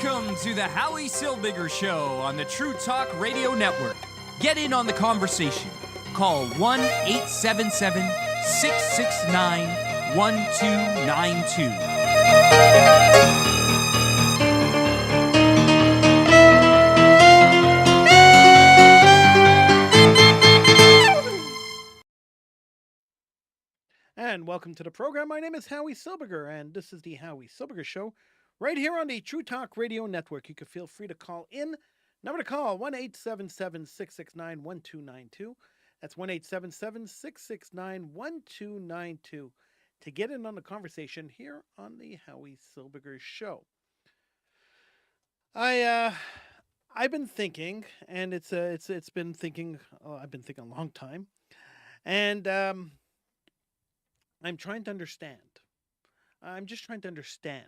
Welcome to the Howie Silbiger Show on the True Talk Radio Network. Get in on the conversation. Call 1-877-669-1292. And welcome to the program. My name is Howie Silbiger, and this is the Howie Silbiger Show, right here on the True Talk Radio Network. You can feel free to call in. Number to call, 1-877-669-1292. That's 1-877-669-1292 to get in on the conversation here on the Howie Silbiger Show. I've been thinking, and I've been thinking a long time, and I'm trying to understand. I'm just trying to understand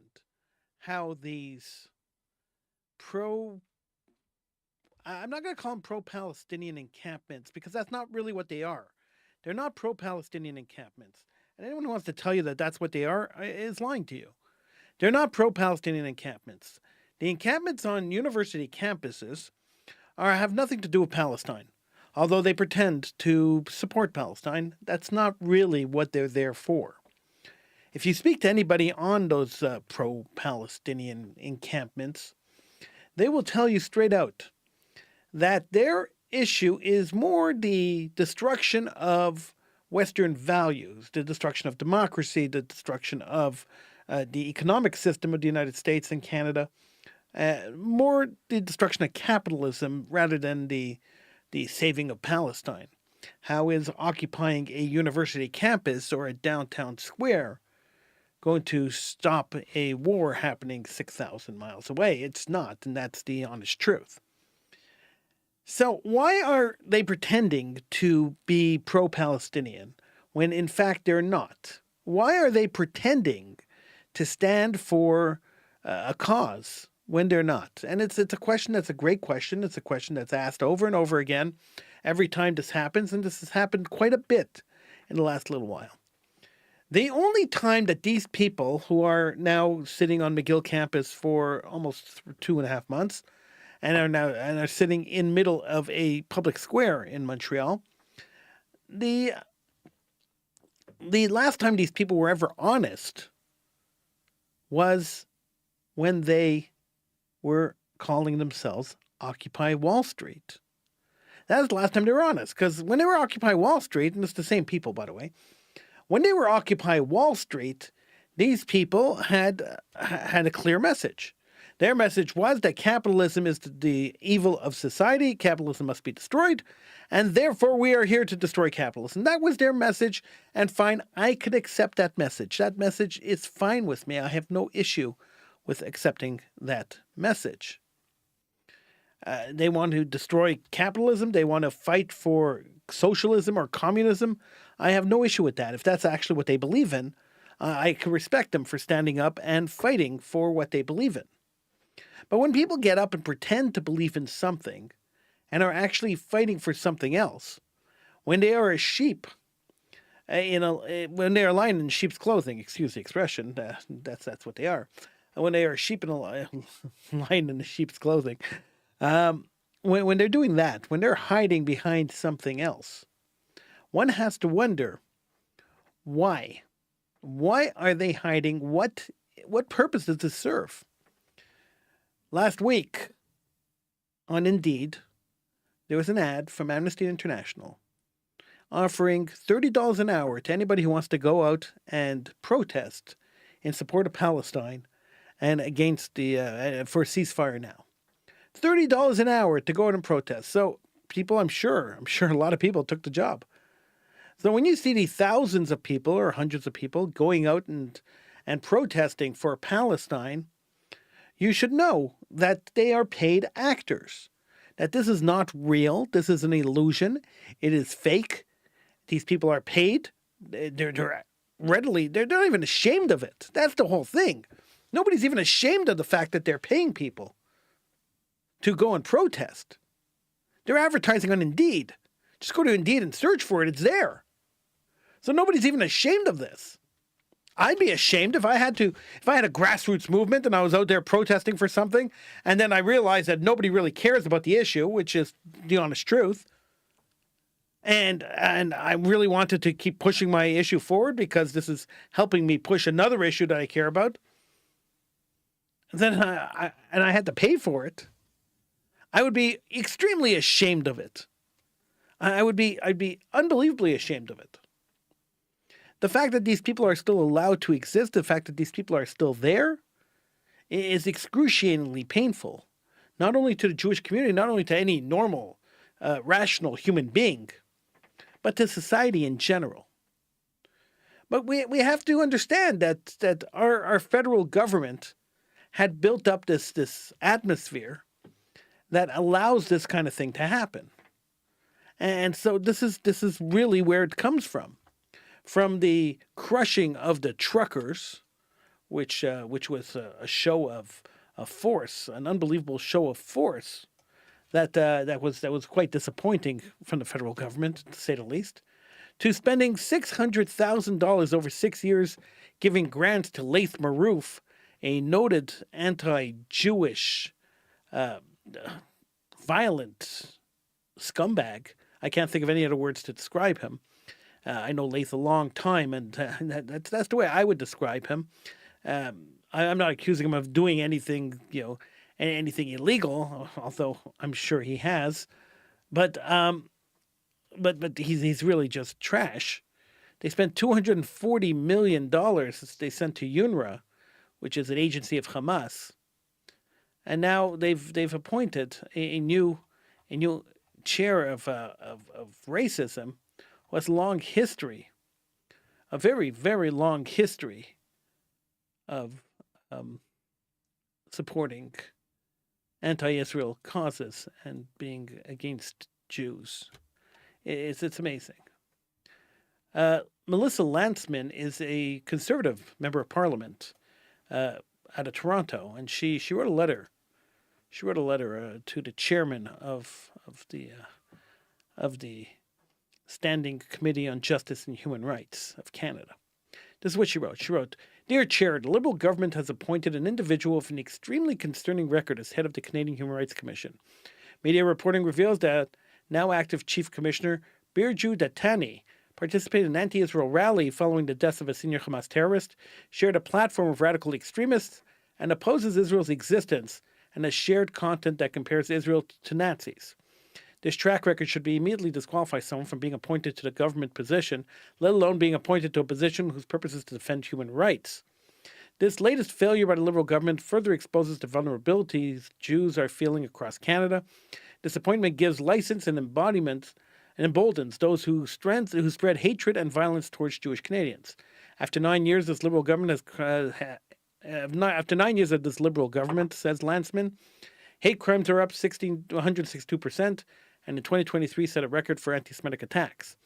how these I'm not going to call them pro-Palestinian encampments, because that's not really what they are. They're not pro-Palestinian encampments. And anyone who wants to tell you that that's what they are is lying to you. They're not pro-Palestinian encampments. The encampments on university campuses have nothing to do with Palestine. Although they pretend to support Palestine, that's not really what they're there for. If you speak to anybody on those pro-Palestinian encampments, they will tell you straight out that their issue is more the destruction of Western values, the destruction of democracy, the destruction of the economic system of the United States and Canada, more the destruction of capitalism rather than the saving of Palestine. How is occupying a university campus or a downtown square going to stop a war happening 6,000 miles away? It's not, and that's the honest truth. So why are they pretending to be pro-Palestinian when in fact they're not? Why are they pretending to stand for a cause when they're not? And it's a question that's a great question. It's a question that's asked over and over again every time this happens, and this has happened quite a bit in the last little while. The only time that these people who are now sitting on McGill campus for almost 2.5 months and are sitting in middle of a public square in Montreal, the last time these people were ever honest was when they were calling themselves Occupy Wall Street. That was the last time they were honest, because when they were Occupy Wall Street, and it's the same people, by the way, when they were Occupy Wall Street, these people had a clear message. Their message was that capitalism is the evil of society, capitalism must be destroyed, and therefore we are here to destroy capitalism. That was their message, and fine, I could accept that message. That message is fine with me. I have no issue with accepting that message. They want to destroy capitalism. They want to fight for socialism or communism. I have no issue with that. If that's actually what they believe in, I can respect them for standing up and fighting for what they believe in. But when people get up and pretend to believe in something and are actually fighting for something else, when they are a sheep, when they are lying in sheep's clothing, excuse the expression, that's what they are. When they are sheep in a lion in the sheep's clothing, when they're doing that, when they're hiding behind something else, one has to wonder why. Why are they hiding? What purpose does this serve? Last week on Indeed, there was an ad from Amnesty International offering $30 an hour to anybody who wants to go out and protest in support of Palestine and against for a ceasefire now. $30 an hour to go out and protest. So people, I'm sure a lot of people took the job. So when you see these thousands of people or hundreds of people going out and protesting for Palestine, you should know that they are paid actors, that this is not real. This is an illusion. It is fake. These people are paid. They're not even ashamed of it. That's the whole thing. Nobody's even ashamed of the fact that they're paying people to go and protest. They're advertising on Indeed. Just go to Indeed and search for it. It's there. So nobody's even ashamed of this. I'd be ashamed if I had a grassroots movement and I was out there protesting for something, and then I realized that nobody really cares about the issue, which is the honest truth. And I really wanted to keep pushing my issue forward because this is helping me push another issue that I care about. And then I had to pay for it. I would be extremely ashamed of it. I'd be unbelievably ashamed of it. The fact that these people are still allowed to exist, the fact that these people are still there, is excruciatingly painful. Not only to the Jewish community, not only to any normal, rational human being, but to society in general. But we have to understand that our federal government had built up this atmosphere that allows this kind of thing to happen. And so this is really where it comes from the crushing of the truckers, which was a show of force, an unbelievable show of force that was quite disappointing from the federal government, to say the least, to spending $600,000 over 6 years giving grants to Laith Marouf, a noted anti-Jewish, violent scumbag. I can't think of any other words to describe him. I know Laith a long time, and that's the way I would describe him. I'm not accusing him of doing anything, anything illegal, although I'm sure he has. But he's really just trash. They spent $240 million they sent to UNRWA, which is an agency of Hamas, and now they've appointed a new chair of racism, who has a long history, a very, very long history of supporting anti-Israel causes and being against Jews. It's amazing. Melissa Lantsman is a conservative member of parliament out of Toronto, and she wrote a letter. She wrote a letter to the chairman of the Standing Committee on Justice and Human Rights of Canada. This is what she wrote. She wrote, "Dear Chair, the Liberal government has appointed an individual with an extremely concerning record as head of the Canadian Human Rights Commission. Media reporting reveals that now active Chief Commissioner Birju Datani participated in an anti-Israel rally following the deaths of a senior Hamas terrorist, shared a platform of radical extremists, and opposes Israel's existence, and has shared content that compares Israel to Nazis. This track record should be immediately disqualify someone from being appointed to the government position, let alone being appointed to a position whose purpose is to defend human rights. This latest failure by the Liberal government further exposes the vulnerabilities Jews are feeling across Canada. This appointment gives license and embodiment and emboldens those who spread hatred and violence towards Jewish Canadians. After 9 years, this Liberal government after 9 years of this Liberal government, says Lantsman, hate crimes are up 162%, and in 2023 set a record for anti-Semitic attacks.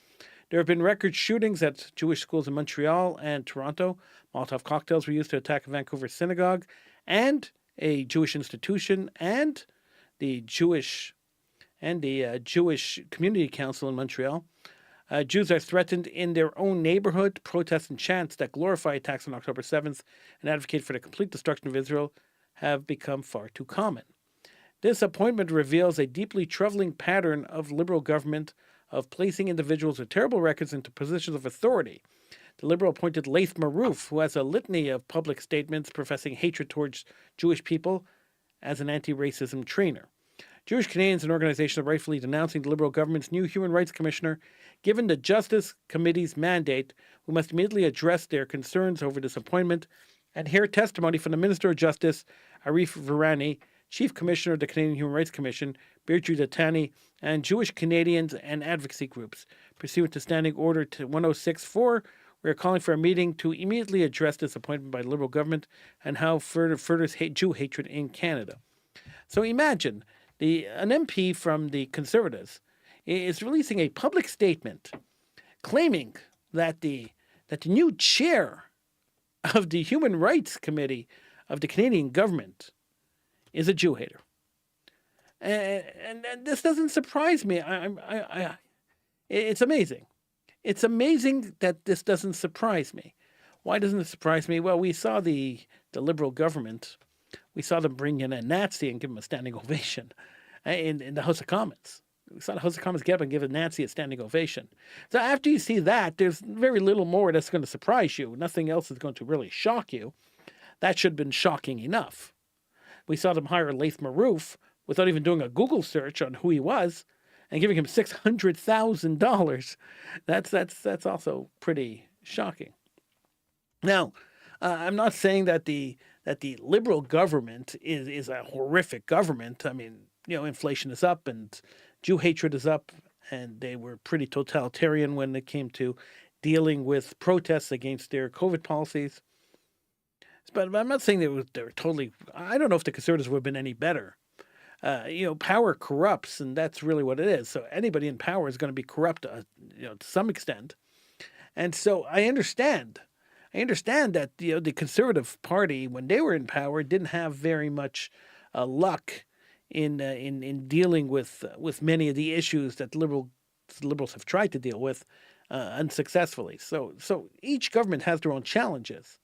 There have been record shootings at Jewish schools in Montreal and Toronto. Molotov cocktails were used to attack a Vancouver synagogue and a Jewish institution, and the Jewish Community Council in Montreal. Jews are threatened in their own neighborhood. Protests and chants that glorify attacks on October 7th and advocate for the complete destruction of Israel have become far too common. This appointment reveals a deeply troubling pattern of Liberal government of placing individuals with terrible records into positions of authority. The Liberal appointed Laith Marouf, who has a litany of public statements professing hatred towards Jewish people, as an anti-racism trainer. Jewish Canadians, an organization rightfully denouncing the Liberal government's new Human Rights Commissioner, given the Justice Committee's mandate, who must immediately address their concerns over this appointment and hear testimony from the Minister of Justice, Arif Virani, Chief Commissioner of the Canadian Human Rights Commission, Birju Datani, and Jewish Canadians and advocacy groups. Pursuant to Standing Order 1064, we are calling for a meeting to immediately address this appointment by the Liberal government and how furthers Jew hatred in Canada. So imagine an MP from the Conservatives is releasing a public statement claiming that the new chair of the Human Rights Committee of the Canadian government is a Jew hater. And this doesn't surprise me. It's amazing. It's amazing that this doesn't surprise me. Why doesn't it surprise me? Well, we saw the Liberal government, we saw them bring in a Nazi and give him a standing ovation in the House of Commons. We saw the House of Commons get up and give a Nazi a standing ovation. So after you see that, there's very little more that's going to surprise you. Nothing else is going to really shock you. That should have been shocking enough. We saw them hire Laith Marouf without even doing a Google search on who he was and giving him $600,000. That's also pretty shocking. Now, I'm not saying that the Liberal government is a horrific government. I mean, inflation is up and Jew hatred is up, and they were pretty totalitarian when it came to dealing with protests against their COVID policies. But I'm not saying they were totally. I don't know if the Conservatives would have been any better. Power corrupts, and that's really what it is. So anybody in power is going to be corrupt, to some extent. And so I understand. That the Conservative Party, when they were in power, didn't have very much luck in dealing with many of the issues that liberals have tried to deal with unsuccessfully. So each government has their own challenges.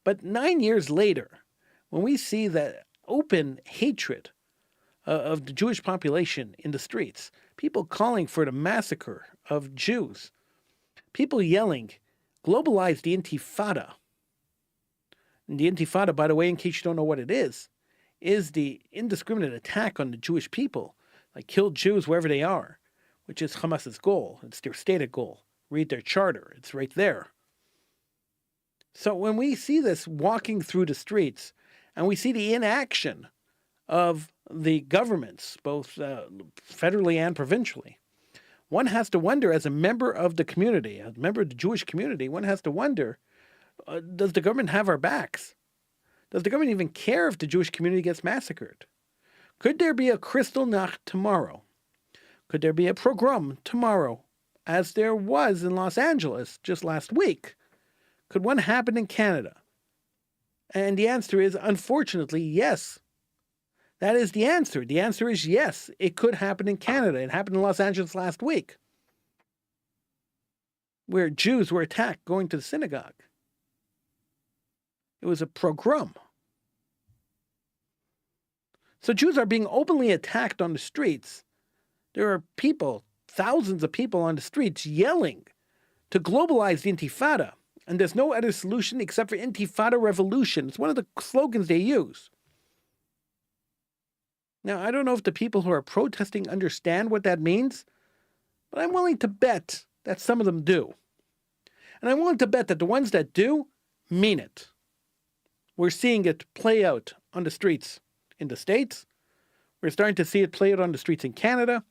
But 9 years later, when we see that open hatred of the Jewish population in the streets, people calling for the massacre of Jews, people yelling, globalize the Intifada. And the Intifada, by the way, in case you don't know what it is the indiscriminate attack on the Jewish people, like kill Jews wherever they are, which is Hamas's goal. It's their stated goal. Read their charter. It's right there. So when we see this walking through the streets and we see the inaction of the governments, both federally and provincially, one has to wonder, as a member of the community, a member of the Jewish community, one has to wonder, does the government have our backs? Does the government even care if the Jewish community gets massacred? Could there be a Kristallnacht tomorrow? Could there be a pogrom tomorrow, as there was in Los Angeles just last week? Could one happen in Canada? And the answer is, unfortunately, yes. That is the answer. The answer is yes. It could happen in Canada. It happened in Los Angeles last week, where Jews were attacked going to the synagogue. It was a pogrom. So Jews are being openly attacked on the streets. There are people, thousands of people on the streets yelling to globalize the Intifada. And there's no other solution except for Intifada revolution. It's one of the slogans they use. Now, I don't know if the people who are protesting understand what that means, but I'm willing to bet that some of them do. And I'm willing to bet that the ones that do mean it. We're seeing it play out on the streets in the States. We're starting to see it play out on the streets in Canada.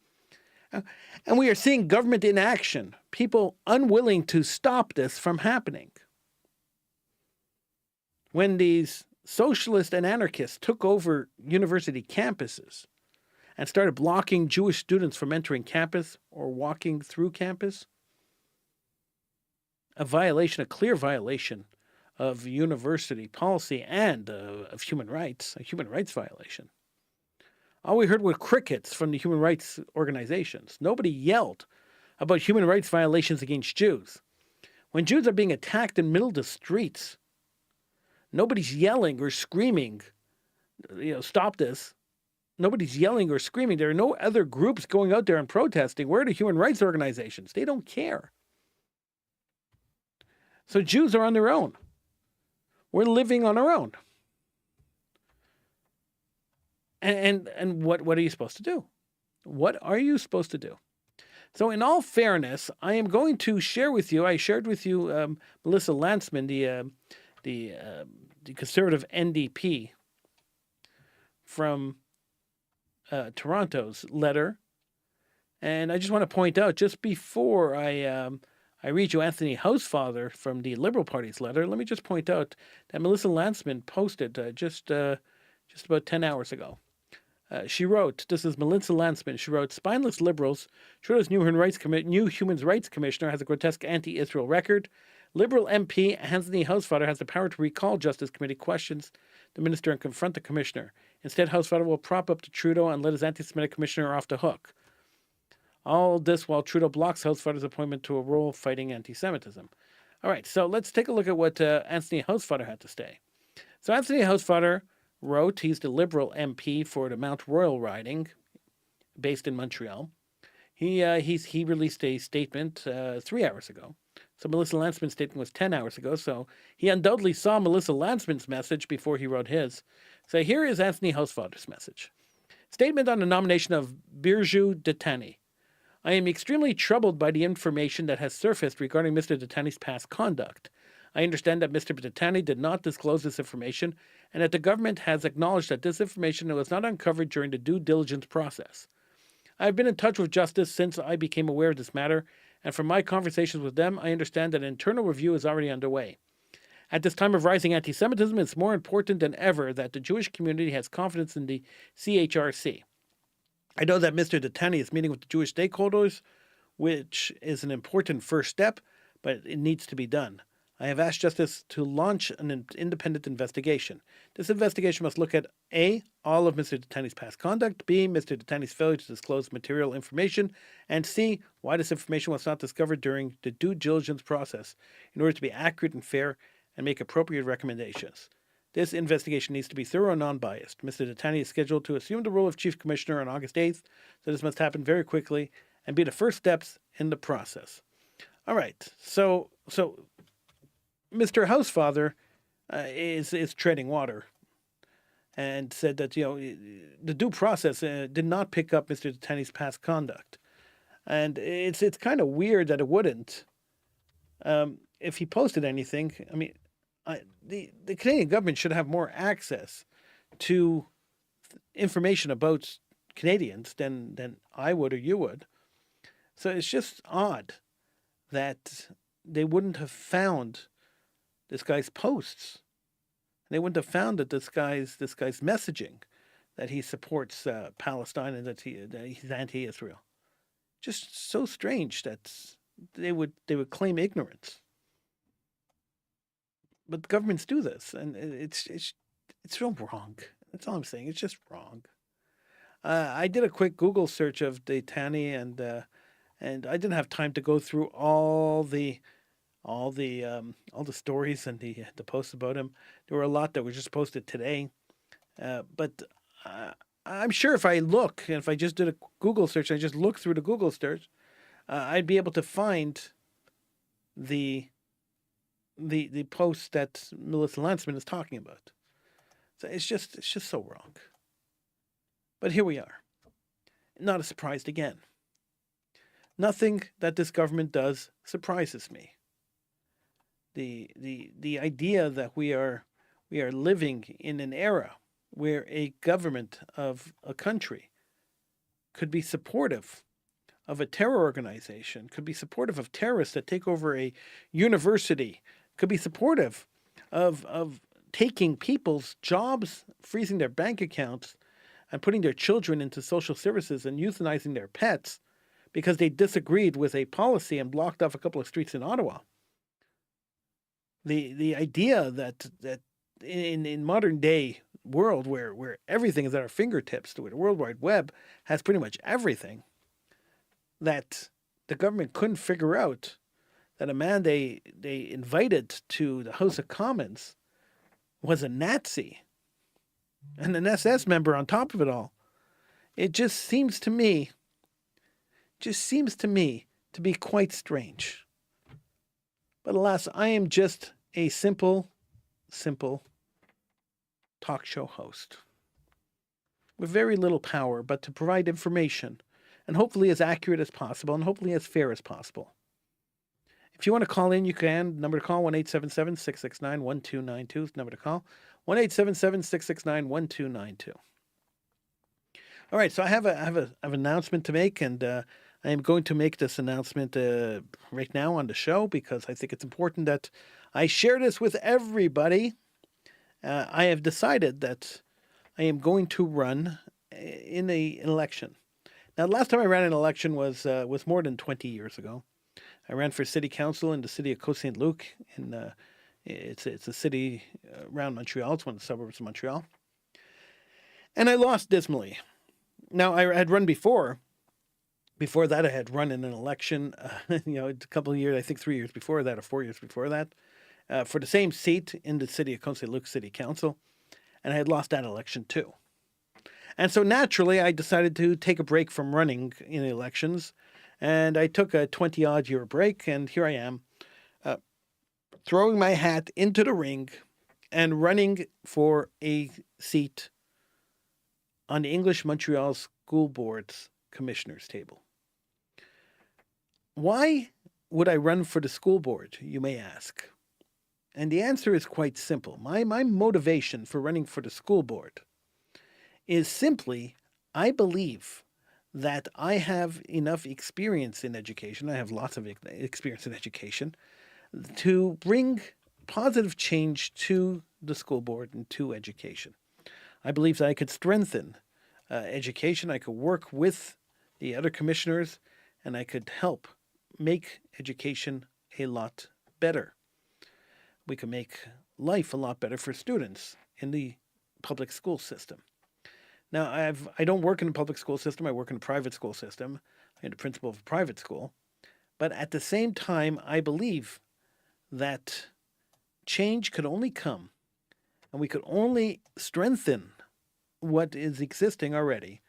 And we are seeing government inaction, people unwilling to stop this from happening. When these socialists and anarchists took over university campuses and started blocking Jewish students from entering campus or walking through campus, a clear violation of university policy and of human rights, a human rights violation. All we heard were crickets from the human rights organizations. Nobody yelled about human rights violations against Jews. When Jews are being attacked in the middle of the streets, nobody's yelling or screaming, stop this. Nobody's yelling or screaming. There are no other groups going out there and protesting. Where are the human rights organizations? They don't care. So Jews are on their own. We're living on our own. And what are you supposed to do? What are you supposed to do? So in all fairness, I am going to share with you, I shared with you Melissa Lantsman, the conservative NDP from Toronto's letter. And I just want to point out, just before I read you Anthony Housefather from the Liberal Party's letter, let me just point out that Melissa Lantsman posted just about 10 hours ago. She wrote, this is Melissa Lantsman, she wrote, spineless liberals, Trudeau's new Human Rights Commissioner has a grotesque anti-Israel record. Liberal MP Anthony Housefather has the power to recall Justice Committee questions the minister and confront the commissioner. Instead, Housefather will prop up to Trudeau and let his anti-Semitic commissioner off the hook. All this while Trudeau blocks Housefather's appointment to a role fighting anti-Semitism. All right, so let's take a look at what Anthony Housefather had to say. So Anthony Housefather wrote, he's the Liberal MP for the Mount Royal riding, based in Montreal. He released a statement 3 hours ago. So Melissa Lantsman's statement was 10 hours ago. So he undoubtedly saw Melissa Lantsman's message before he wrote his. So here is Anthony Housefather's message. Statement on the nomination of Birju Detani. I am extremely troubled by the information that has surfaced regarding Mr. Detani's past conduct. I understand that Mr. Detani did not disclose this information and that the government has acknowledged that this information was not uncovered during the due diligence process. I have been in touch with Justice since I became aware of this matter, and from my conversations with them, I understand that an internal review is already underway. At this time of rising anti-Semitism, it's more important than ever that the Jewish community has confidence in the CHRC. I know that Mr. Detani is meeting with the Jewish stakeholders, which is an important first step, but it needs to be done. I have asked Justice to launch an independent investigation. This investigation must look at A, all of Mr. Detani's past conduct, B, Mr. Detani's failure to disclose material information, and C, why this information was not discovered during the due diligence process in order to be accurate and fair and make appropriate recommendations. This investigation needs to be thorough and non-biased. Mr. Detani is scheduled to assume the role of Chief Commissioner on August 8th, so this must happen very quickly and be the first steps in the process. All right, so Mr. Housefather is treading water and said that, the due process did not pick up Mr. Detani's past conduct. And it's kind of weird that it wouldn't. If he posted anything, I mean, the Canadian government should have more access to information about Canadians than I would or you would. So it's just odd that they wouldn't have found this guy's posts. They wouldn't have found that this guy's messaging, that he supports Palestine and that he's anti-Israel. Just so strange that they would claim ignorance. But governments do this, and it's so wrong. That's all I'm saying. It's just wrong. I did a quick Google search of Detani, and I didn't have time to go through all the stories and the posts about him. There were a lot that were just posted today, but I'm sure if I just did a Google search, I just looked through the Google search, I'd be able to find the post that Melissa Lantsman is talking about. So it's just so wrong. But here we are. Not a surprise again. Nothing that this government does surprises me. The idea that we are living in an era where a government of a country could be supportive of a terror organization, could be supportive of terrorists that take over a university, could be supportive of taking people's jobs, freezing their bank accounts, and putting their children into social services and euthanizing their pets because they disagreed with a policy and blocked off a couple of streets in Ottawa. The idea that in modern day world where everything is at our fingertips, where the World Wide Web has pretty much everything, that the government couldn't figure out that a man they invited to the House of Commons was a Nazi and an SS member on top of it all. It just seems to me to be quite strange. But alas, I am just a simple talk show host with very little power, but to provide information, and hopefully as accurate as possible, and hopefully as fair as possible. If you want to call in, you can. Number to call, 1-877-669-1292 is the number to call. 1-877-669-1292. All right, so I have an announcement to make, and I am going to make this announcement right now on the show because I think it's important that I share this with everybody. I have decided that I am going to run in an election. Now, the last time I ran an election was more than 20 years ago. I ran for city council in the city of Côte-Saint-Luc. It's a city around Montreal. It's one of the suburbs of Montreal. And I lost dismally. Now, I had run before, Before that, I had run in an election, a couple of years, I think 3 years before that or 4 years before that, for the same seat in the city of St. Luke City Council, and I had lost that election too. And so naturally, I decided to take a break from running in elections, and I took a 20-odd year break, and here I am, throwing my hat into the ring and running for a seat on the English Montreal School Board's commissioners table. Why would I run for the school board, you may ask? And the answer is quite simple. My motivation for running for the school board is simply, I believe that I have enough experience in education, I have lots of experience in education, to bring positive change to the school board and to education. I believe that I could strengthen education, I could work with the other commissioners, and I could help make education a lot better. We can make life a lot better for students in the public school system. Now, I don't work in a public school system. I work in a private school system. I'm the principal of a private school. But at the same time, I believe that change could only come, and we could only strengthen what is existing already.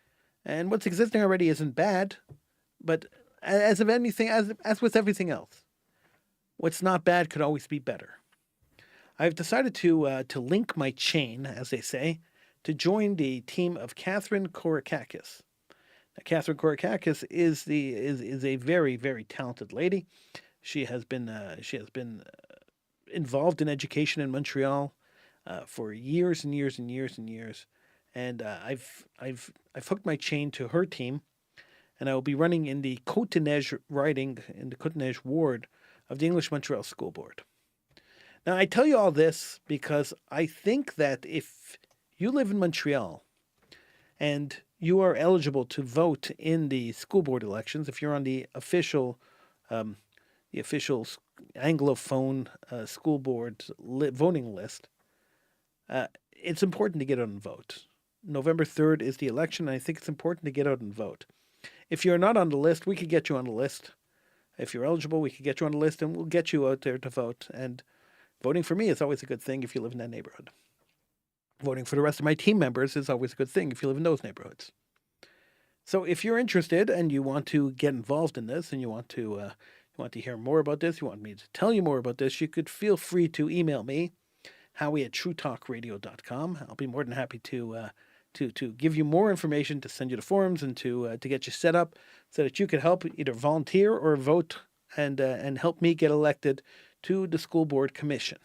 And what's existing already isn't bad, but as with everything else, what's not bad could always be better. I've decided to link my chain, as they say, to join the team of Catherine Korakakis. Now, Catherine Korakakis is a very, very talented lady. She has been involved in education in Montreal for years and years and years and years, and I've hooked my chain to her team, and I will be running in the Côte-de-Neige riding in the Côte-de-Neige ward of the English Montreal School Board. Now, I tell you all this because I think that if you live in Montreal and you are eligible to vote in the school board elections, if you're on the official Anglophone school board voting list, it's important to get out and vote. November 3rd is the election, and I think it's important to get out and vote. If you're not on the list, we could get you on the list. If you're eligible, we could get you on the list, and we'll get you out there to vote. And voting for me is always a good thing if you live in that neighborhood. Voting for the rest of my team members is always a good thing if you live in those neighborhoods. So if you're interested and you want to get involved in this, and you want to hear more about this, you want me to tell you more about this, you could feel free to email me, Howie@TrueTalkRadio.com. I'll be more than happy to give you more information, to send you the forms, and to get you set up so that you could help either volunteer or vote and help me get elected to the school board commission.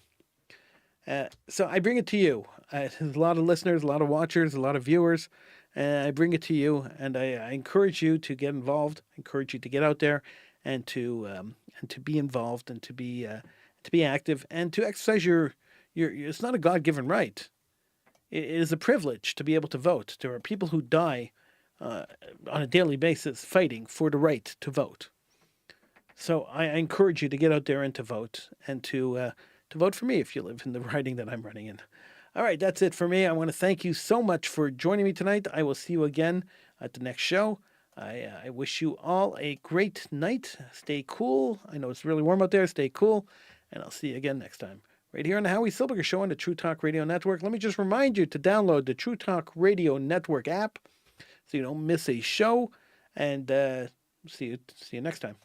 So I bring it to you. There's a lot of listeners, a lot of watchers, a lot of viewers. I bring it to you, and I encourage you to get involved. I encourage you to get out there and to be involved and to be active and to exercise your. It's not a God-given right. It is a privilege to be able to vote. There are people who die on a daily basis fighting for the right to vote. So I encourage you to get out there and to vote, and to vote for me if you live in the riding that I'm running in. All right, that's it for me. I want to thank you so much for joining me tonight. I will see you again at the next show. I wish you all a great night. Stay cool. I know it's really warm out there. Stay cool, and I'll see you again next time, right here on the Howie Silbiger Show on the True Talk Radio Network. Let me just remind you to download the True Talk Radio Network app so you don't miss a show, and see you next time.